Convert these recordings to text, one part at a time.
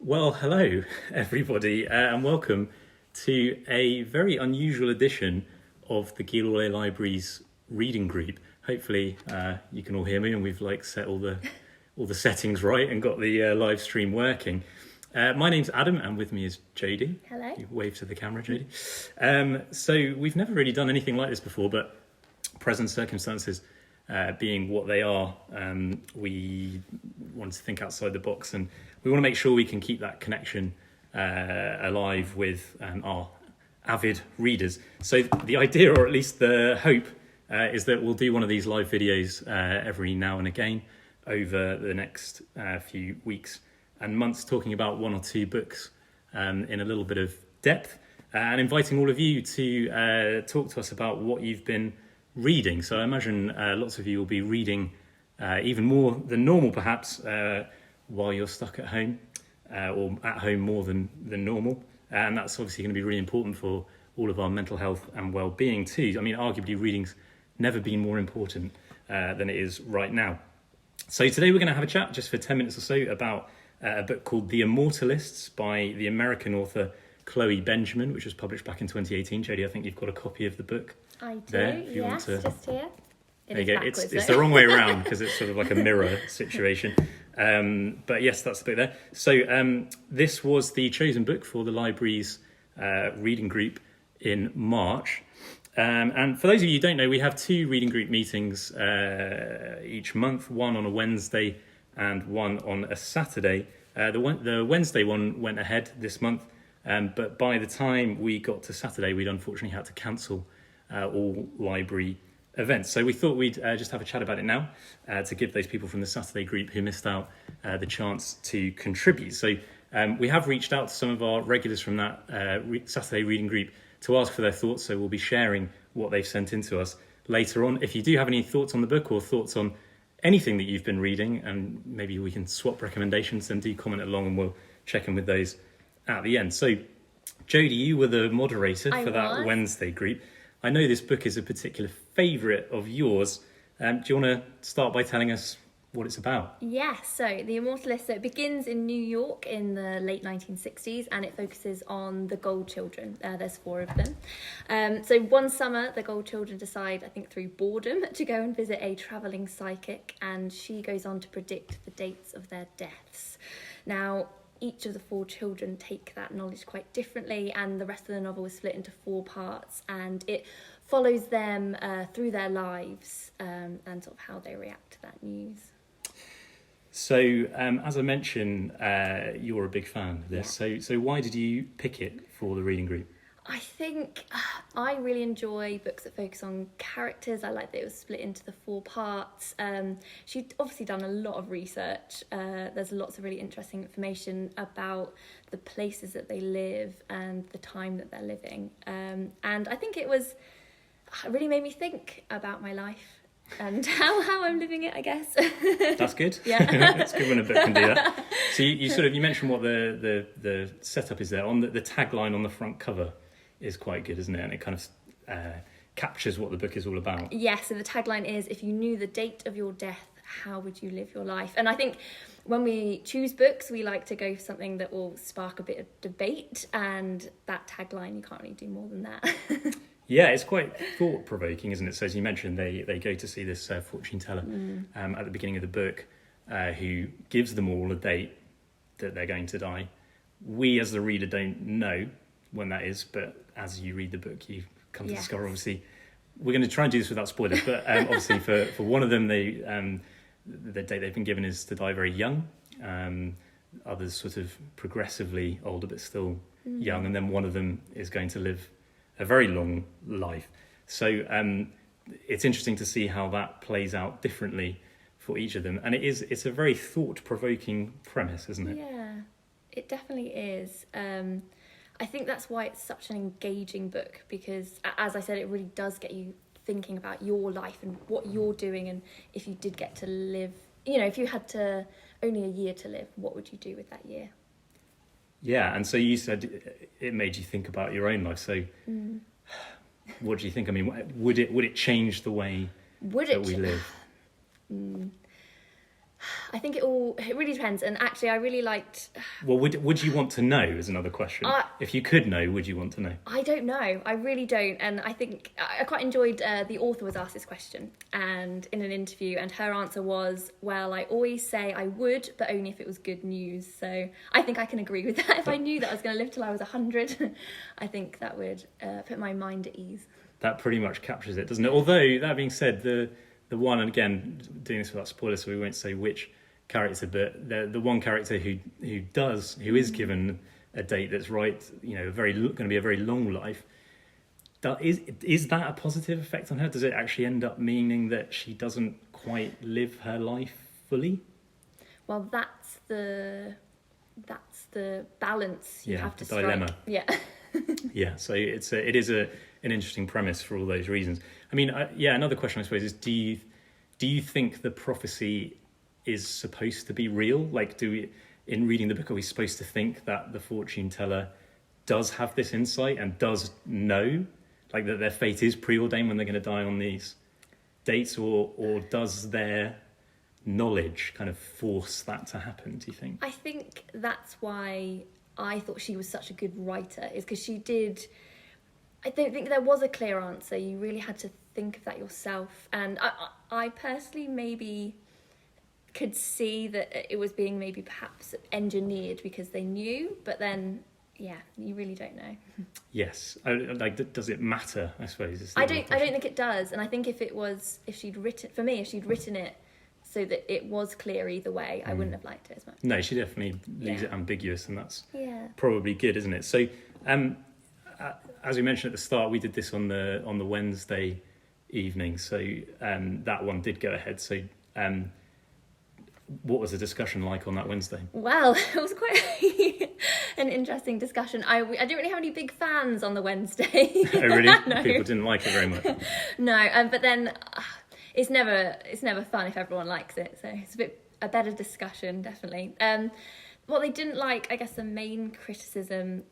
Well, hello, everybody, and welcome to a very unusual edition of the Guille-Allès Library's reading group. Hopefully, you can all hear me, and we've set all the settings right and got the live stream working. My name's Adam, and with me is Jodie. Hello. You wave to the camera, Jodie. So we've never really done anything like this before, but present circumstances being what they are, we want to think outside the box, and we want to make sure we can keep that connection alive with our avid readers. So the idea, or at least the hope, is that we'll do one of these live videos every now and again over the next few weeks and months, talking about one or two books in a little bit of depth, and inviting all of you to talk to us about what you've been reading. So I imagine lots of you will be reading even more than normal, perhaps, while you're stuck at home, or at home more than normal. And that's obviously going to be really important for all of our mental health and well-being too. I mean, arguably reading's never been more important than it is right now. So today we're going to have a chat just for 10 minutes or so about a book called The Immortalists by the American author Chloe Benjamin, which was published back in 2018. Jodie, I think you've got a copy of the book. I do, there, if you yes, want to... just here. There you go. It's the wrong way around because it's sort of like a mirror situation. But yes, that's the book there. So this was the chosen book for the library's reading group in March. And for those of you who don't know, we have two reading group meetings each month, one on a Wednesday and one on a Saturday. The Wednesday one went ahead this month, but by the time we got to Saturday, we'd unfortunately had to cancel all library events. So we thought we'd just have a chat about it now to give those people from the Saturday group who missed out the chance to contribute. So we have reached out to some of our regulars from that Saturday reading group to ask for their thoughts. So we'll be sharing what they've sent in to us later on. If you do have any thoughts on the book or thoughts on anything that you've been reading, and maybe we can swap recommendations, then do comment along and we'll check in with those at the end. So Jodie, you were the moderator for that Wednesday group. I know this book is a particular favourite of yours. Do you want to start by telling us what it's about? Yes, so The Immortalists, so it begins in New York in the late 1960s and it focuses on the Gold Children. There's 4 of them. So one summer, the Gold Children decide, I think through boredom, to go and visit a travelling psychic, and she goes on to predict the dates of their deaths. Now, each of the 4 children take that knowledge quite differently, and the rest of the novel is split into 4 parts, and it follows them through their lives and sort of how they react to that news. So, as I mentioned, you're a big fan of this. Yeah. So why did you pick it for the reading group? I think I really enjoy books that focus on characters. I like that it was split into the 4 parts. She'd obviously done a lot of research. There's lots of really interesting information about the places that they live and the time that they're living. And I think it really made me think about my life and how I'm living it, I guess. That's good. Yeah. It's good when a book can do that. So you mentioned what the setup is there. On the tagline on the front cover is quite good, isn't it? And it kind of captures what the book is all about. Yes, so the tagline is, if you knew the date of your death, how would you live your life? And I think when we choose books, we like to go for something that will spark a bit of debate, and that tagline, you can't really do more than that. Yeah, it's quite thought-provoking, isn't it? So as you mentioned, they go to see this fortune teller at the beginning of the book who gives them all a date that they're going to die. We, as the reader, don't know when that is, but as you read the book, you come to discover, obviously, we're going to try and do this without spoilers, but obviously for one of them, the date they've been given is to die very young. Others sort of progressively older, but still young, and then one of them is going to live a very long life. So it's interesting to see how that plays out differently for each of them. And it's a very thought-provoking premise, isn't it? Yeah, it definitely is. I think that's why it's such an engaging book, because, as I said, it really does get you thinking about your life and what you're doing, and if you did get to live, if you had only a year to live, what would you do with that year? Yeah, and so you said it made you think about your own life. So what do you think? I mean, would it change the way that we live? I think it really depends. And actually, I really liked... Well, would you want to know is another question. If you could know, would you want to know? I don't know. I really don't. And I think I quite enjoyed the author was asked this question and in an interview, and her answer was, well, I always say I would, but only if it was good news. So I think I can agree with that. If I knew that I was going to live till I was 100, I think that would put my mind at ease. That pretty much captures it, doesn't it? Although, that being said, the one, and again, doing this without spoilers, so we won't say which character, but the one character who is given a date that's right, going to be a very long life. Is that a positive effect on her? Does it actually end up meaning that she doesn't quite live her life fully? Well, that's the balance you have to strike. Dilemma. Yeah. Yeah, so it is an interesting premise for all those reasons. I mean, another question I suppose is, do you think the prophecy is supposed to be real? Like, in reading the book, are we supposed to think that the fortune teller does have this insight and does know, like, that their fate is preordained when they're going to die on these dates, or does their knowledge kind of force that to happen, do you think? I think that's why I thought she was such a good writer, is because she did... I don't think there was a clear answer. You really had to think of that yourself. And I personally maybe could see that it was being maybe perhaps engineered because they knew, but then, yeah, you really don't know. Yes. Does it matter, I suppose? I don't think it does. And I think if she'd written it so that it was clear either way, I wouldn't have liked it as much. No, she definitely leaves it ambiguous, and that's probably good, isn't it? So, as we mentioned at the start, we did this on the Wednesday evening, so that one did go ahead. So, what was the discussion like on that Wednesday? Well, it was quite an interesting discussion. I didn't really have any big fans on the Wednesday. Oh, really? No. People didn't like it very much. No, but then it's never fun if everyone likes it. So it's a better discussion, definitely. What they didn't like, I guess, the main criticism,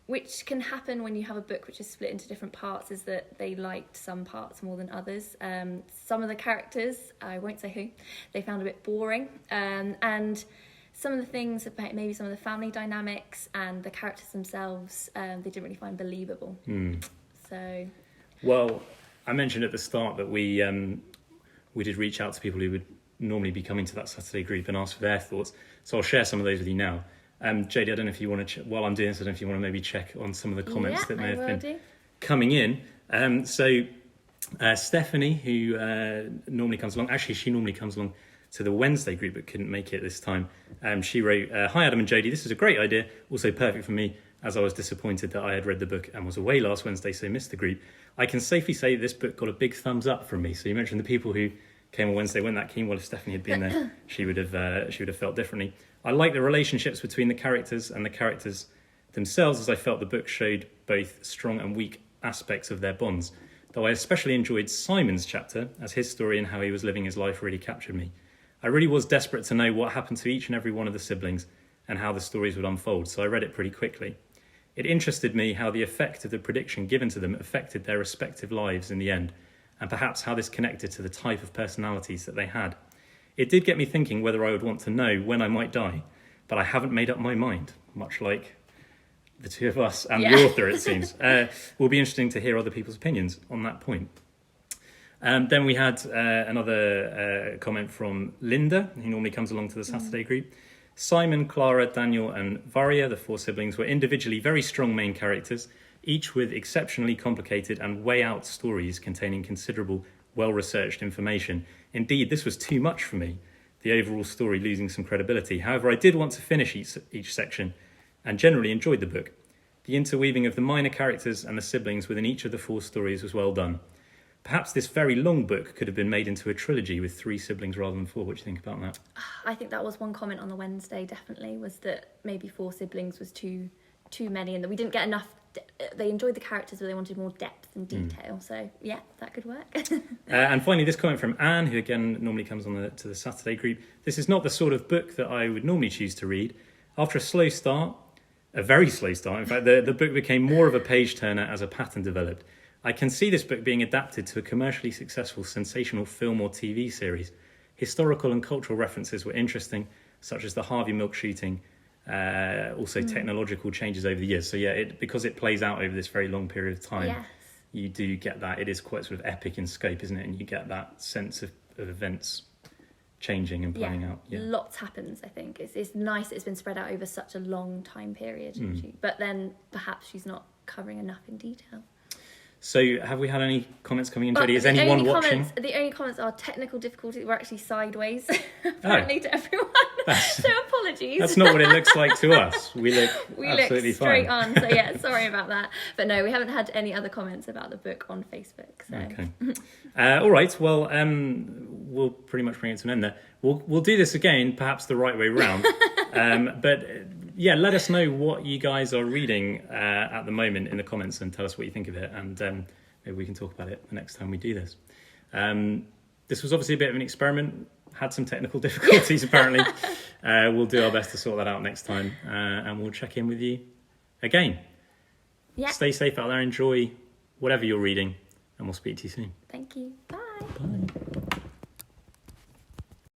which can happen when you have a book which is split into different parts, is that they liked some parts more than others. Some of the characters, I won't say who, they found a bit boring. And some of the things about maybe some of the family dynamics and the characters themselves, they didn't really find believable. So, well, I mentioned at the start that we did reach out to people who would normally be coming to that Saturday group and ask for their thoughts. So I'll share some of those with you now. JD, I don't know if you want to, while I'm doing this, I don't know if you want to maybe check on some of the comments that may have been coming in. So Stephanie, who normally comes along, actually she normally comes along to the Wednesday group but couldn't make it this time. She wrote, "Hi Adam and JD, this is a great idea, also perfect for me, as I was disappointed that I had read the book and was away last Wednesday, so missed the group. I can safely say this book got a big thumbs up from me." So you mentioned the people who came on Wednesday weren't that keen. Well, if Stephanie had been there, she would have felt differently. "I like the relationships between the characters and the characters themselves, as I felt the book showed both strong and weak aspects of their bonds. Though I especially enjoyed Simon's chapter, as his story and how he was living his life really captured me. I really was desperate to know what happened to each and every one of the siblings and how the stories would unfold, so I read it pretty quickly. It interested me how the effect of the prediction given to them affected their respective lives in the end, and perhaps how this connected to the type of personalities that they had. It did get me thinking whether I would want to know when I might die, but I haven't made up my mind," much like the two of us and the author, it seems. Will be interesting to hear other people's opinions on that point. Then we had another comment from Linda, who normally comes along to the Saturday group. "Simon, Clara, Daniel and Varia, the four siblings, were individually very strong main characters, each with exceptionally complicated and way-out stories containing considerable, well-researched information. Indeed, this was too much for me, the overall story losing some credibility. However, I did want to finish each section and generally enjoyed the book. The interweaving of the minor characters and the siblings within each of the four stories was well done. Perhaps this very long book could have been made into a trilogy with 3 siblings rather than 4. What do you think about that?" I think that was one comment on the Wednesday, definitely, was that maybe 4 siblings was too many, and that we didn't get enough. They enjoyed the characters, but they wanted more depth and detail. So yeah, that could work. And finally, this comment from Anne, who again normally comes on to the Saturday group. "This is not the sort of book that I would normally choose to read. After a very slow start, in fact, the book became more of a page turner as a pattern developed. I can see this book being adapted to a commercially successful sensational film or TV series. historical and cultural references were interesting, such as the Harvey Milk shooting, also technological changes over the years. So yeah, because it plays out over this very long period of time, Yes. you do get that. It is quite sort of epic in scope, isn't it? And you get that sense of events changing and playing out. Yeah. Lots happens, I think. It's nice that it's been spread out over such a long time period. But then perhaps she's not covering enough in detail. So have we had any comments coming in, Jodie? Is anyone watching? The only comments are technical difficulties. We're actually sideways, apparently, to everyone. So apologies. That's not what it looks like to us. We look absolutely look straight fine. on. So yeah, sorry about that. But no, we haven't had any other comments about the book on Facebook. So. Okay. All right. Well, we'll pretty much bring it to an end there. We'll do this again, perhaps the right way round. But yeah, let us know what you guys are reading at the moment in the comments and tell us what you think of it. And maybe we can talk about it the next time we do this. This was obviously a bit of an experiment. Had some technical difficulties, apparently. We'll do our best to sort that out next time. And we'll check in with you again. Yeah. Stay safe out there. Enjoy whatever you're reading. And we'll speak to you soon. Thank you. Bye. Bye.